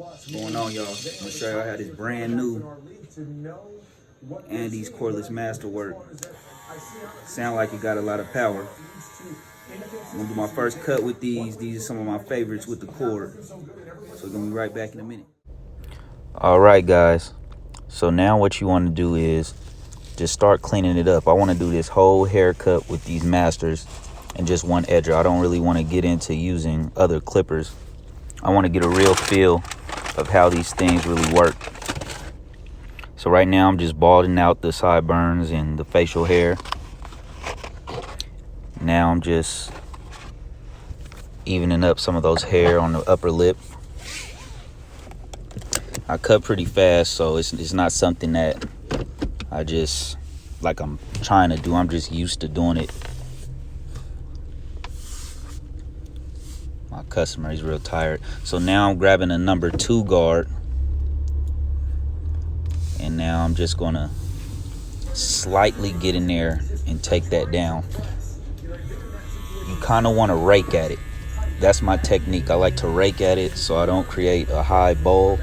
What's going on, y'all? I'm gonna show y'all how this brand new Andis Cordless Master work. Sound like it got a lot of power. I'm gonna do my first cut with these. These are some of my favorites with the cord. So we're gonna be right back in a minute. Alright guys, so now what you want to do is just start cleaning it up. I want to do this whole haircut with these masters and just one edger. I don't really want to get into using other clippers. I want to get a real feel of how these things really work. So right now I'm just balding out the sideburns and the facial hair. Now I'm just evening up some of those hair on the upper lip. I cut pretty fast, so it's not something that I just like I'm trying to do. I'm just used to doing it. My customer, he's real tired. So now I'm grabbing a number 2 guard. And now I'm just gonna slightly get in there and take that down. You kind of want to rake at it. That's my technique. I like to rake at it so I don't create a high bowl.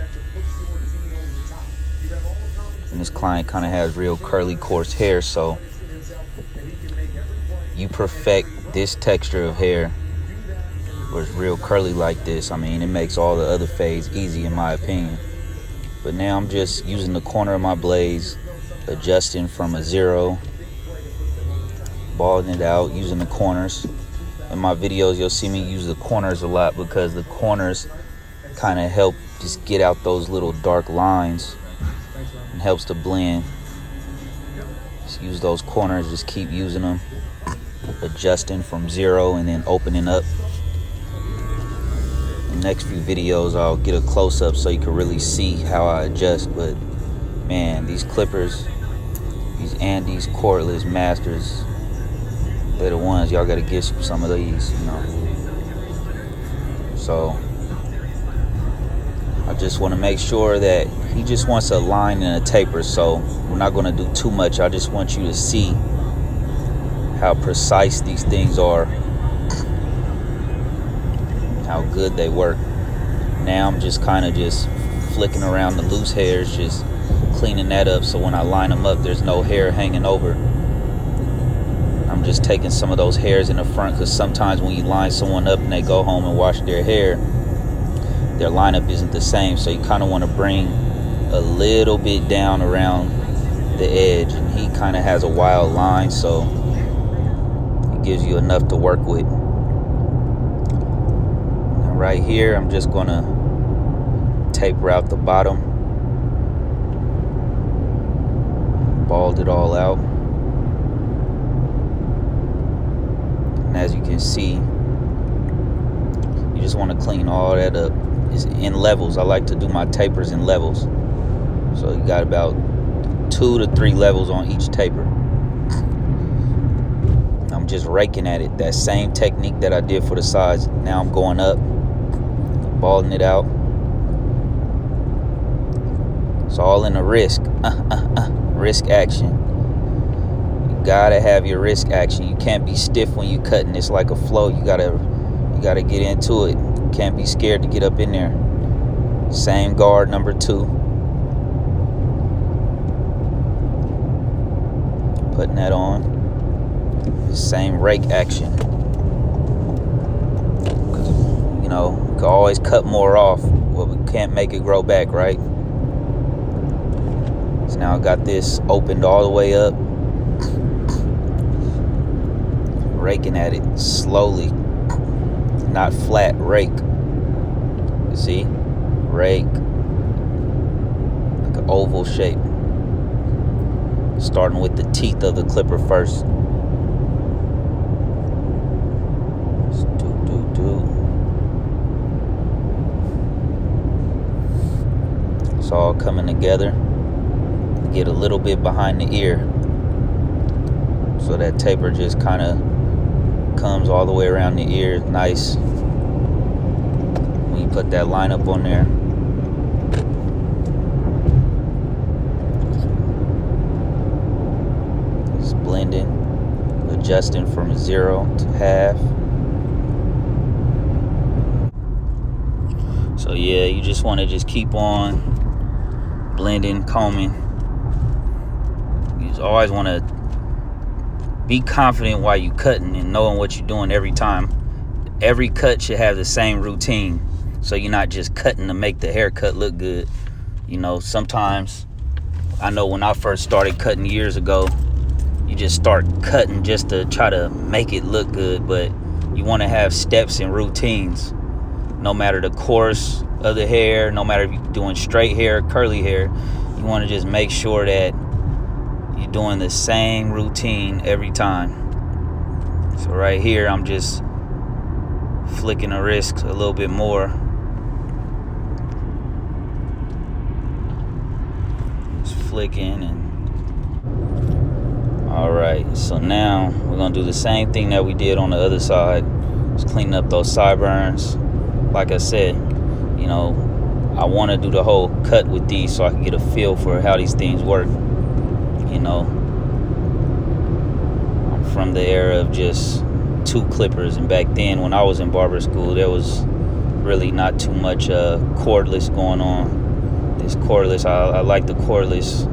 And this client kind of has real curly, coarse hair, so you perfect this texture of hair where it's real curly like this. I mean, it makes all the other fades easy in my opinion. But now I'm just using the corner of my blades, adjusting from a 0, balding it out, using the corners. In my videos, you'll see me use the corners a lot because the corners kind of help just get out those little dark lines and helps to blend. Just use those corners, just keep using them, adjusting from 0 and then opening up. In the next few videos, I'll get a close-up so you can really see how I adjust. But man, these clippers, these Andis Cordless Masters, they're the ones. Y'all gotta get some of these, you know. So I just want to make sure that he just wants a line and a taper, so we're not going to do too much. I just want you to see how precise these things are, how good they work. Now I'm just kind of just flicking around the loose hairs, just cleaning that up so when I line them up there's no hair hanging over. I'm just taking some of those hairs in the front, because sometimes when you line someone up and they go home and wash their hair, their lineup isn't the same, so you kind of want to bring a little bit down around the edge. And he kind of has a wild line, so it gives you enough to work with. And right here I'm just going to taper out the bottom, bald it all out. And as you can see, you just want to clean all that up. It's in levels. I like to do my tapers in levels. So you got about 2 to 3 levels on each taper. I'm just raking at it. That same technique that I did for the sides. Now I'm going up, balding it out. It's all in the wrist. Wrist action. You gotta have your wrist action. You can't be stiff when you cutting. It's like a flow. You gotta get into it. Can't be scared to get up in there. Same guard, number 2. Putting that on. Same rake action. You know, you can always cut more off, but we can't make it grow back, right? So now I got this opened all the way up. Raking at it slowly. Not flat, rake. You see? Rake. Like an oval shape. Starting with the teeth of the clipper first. Just do. It's all coming together. Get a little bit behind the ear, so that taper just kind of comes all the way around the ear. Nice. When you put that line up on there, it's blending, adjusting from 0 to half. So yeah, you just want to just keep on blending, combing. You just always want to be confident while you cutting and knowing what you're doing every time. Every cut should have the same routine, so you're not just cutting to make the haircut look good. You know, sometimes, I know when I first started cutting years ago, you just start cutting just to try to make it look good, but you want to have steps and routines. No matter the course of the hair, no matter if you're doing straight hair, curly hair, you want to just make sure that you're doing the same routine every time. So right here, I'm just flicking the wrist a little bit more. Just flicking and all right, so now we're gonna do the same thing that we did on the other side. Just cleaning up those sideburns. Like I said, you know, I want to do the whole cut with these so I can get a feel for how these things work. You know, I'm from the era of just 2 clippers, and back then when I was in barber school, there was really not too much cordless going on. This cordless, I like the cordless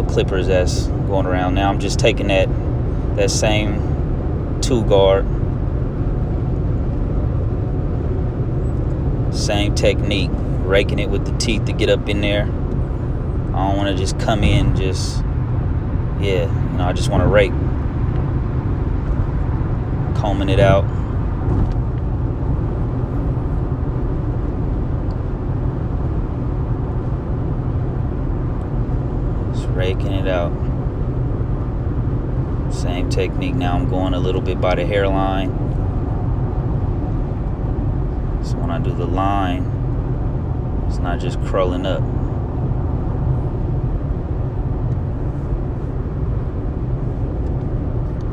clippers that's going around. Now I'm just taking that same 2 guard, same technique, raking it with the teeth to get up in there. I don't want to just come in just, yeah, you know, I just want to rake, combing it out. Just raking it out. Same technique. Now I'm going a little bit by the hairline. So when I do the line, it's not just curling up.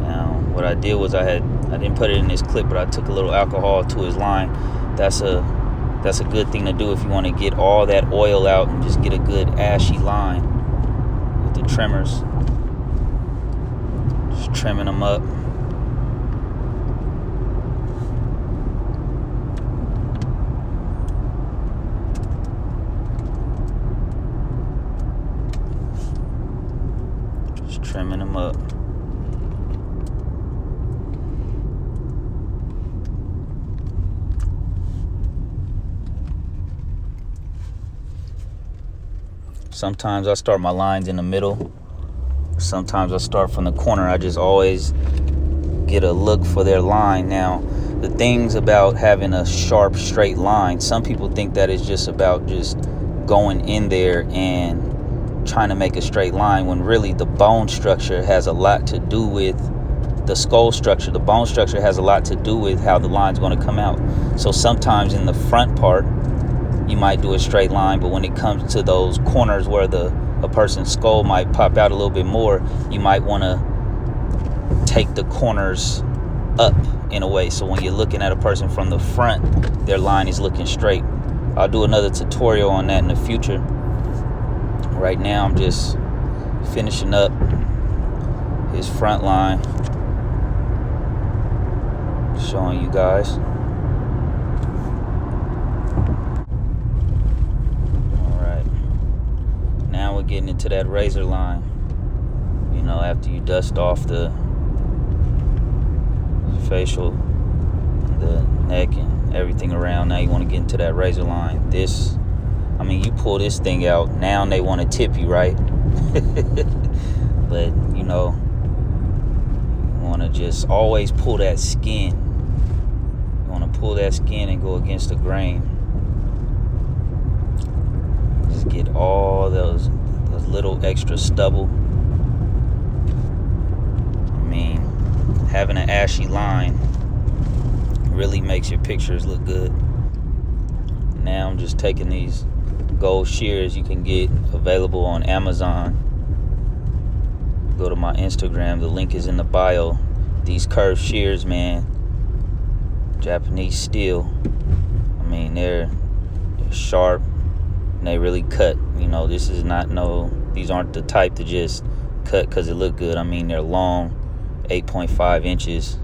Now what I did was I didn't put it in this clip, but I took a little alcohol to his line. That's a good thing to do if you want to get all that oil out and just get a good ashy line with the trimmers. Just trimming them up. Just trimming them up. Sometimes I start my lines in the middle. Sometimes I start from the corner. I just always get a look for their line. Now, the things about having a sharp, straight line, some people think that it's just about just going in there and trying to make a straight line, when really the bone structure has a lot to do with the skull structure. The bone structure has a lot to do with how the line's going to come out. So sometimes in the front part, you might do a straight line, but when it comes to those corners where a person's skull might pop out a little bit more, you might want to take the corners up in a way, so when you're looking at a person from the front, their line is looking straight. I'll do another tutorial on that in the future. Right now I'm just finishing up his front line, showing you guys. Now we're getting into that razor line. You know, after you dust off the facial, the neck, and everything around, now you want to get into that razor line. This, I mean, you pull this thing out, now they want to tip you, right? But, you know, you want to just always pull that skin. You want to pull that skin and go against the grain. Just get all those little extra stubble. I mean, having an ashy line really makes your pictures look good. Now I'm just taking these gold shears you can get available on Amazon. Go to my Instagram, the link is in the bio. These curved shears, man, Japanese steel. I mean, they're sharp and they really cut. You know, this is not these aren't the type to just cut because it look good. I mean, they're long, 8.5 inches,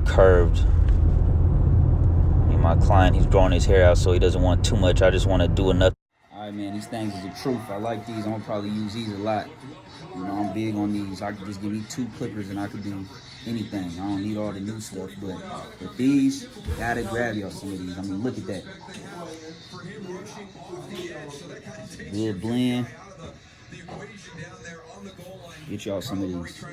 curved. You my client, he's growing his hair out, so he doesn't want too much. I just want to do enough. All right, man, these things is the truth. I like these. I'm gonna probably use these a lot. You know, I'm big on these. I could just give me 2 clippers and I could do anything. I don't need all the new stuff, but with these, gotta grab y'all some of these. I mean, look at that. Good blend. Get y'all some of these.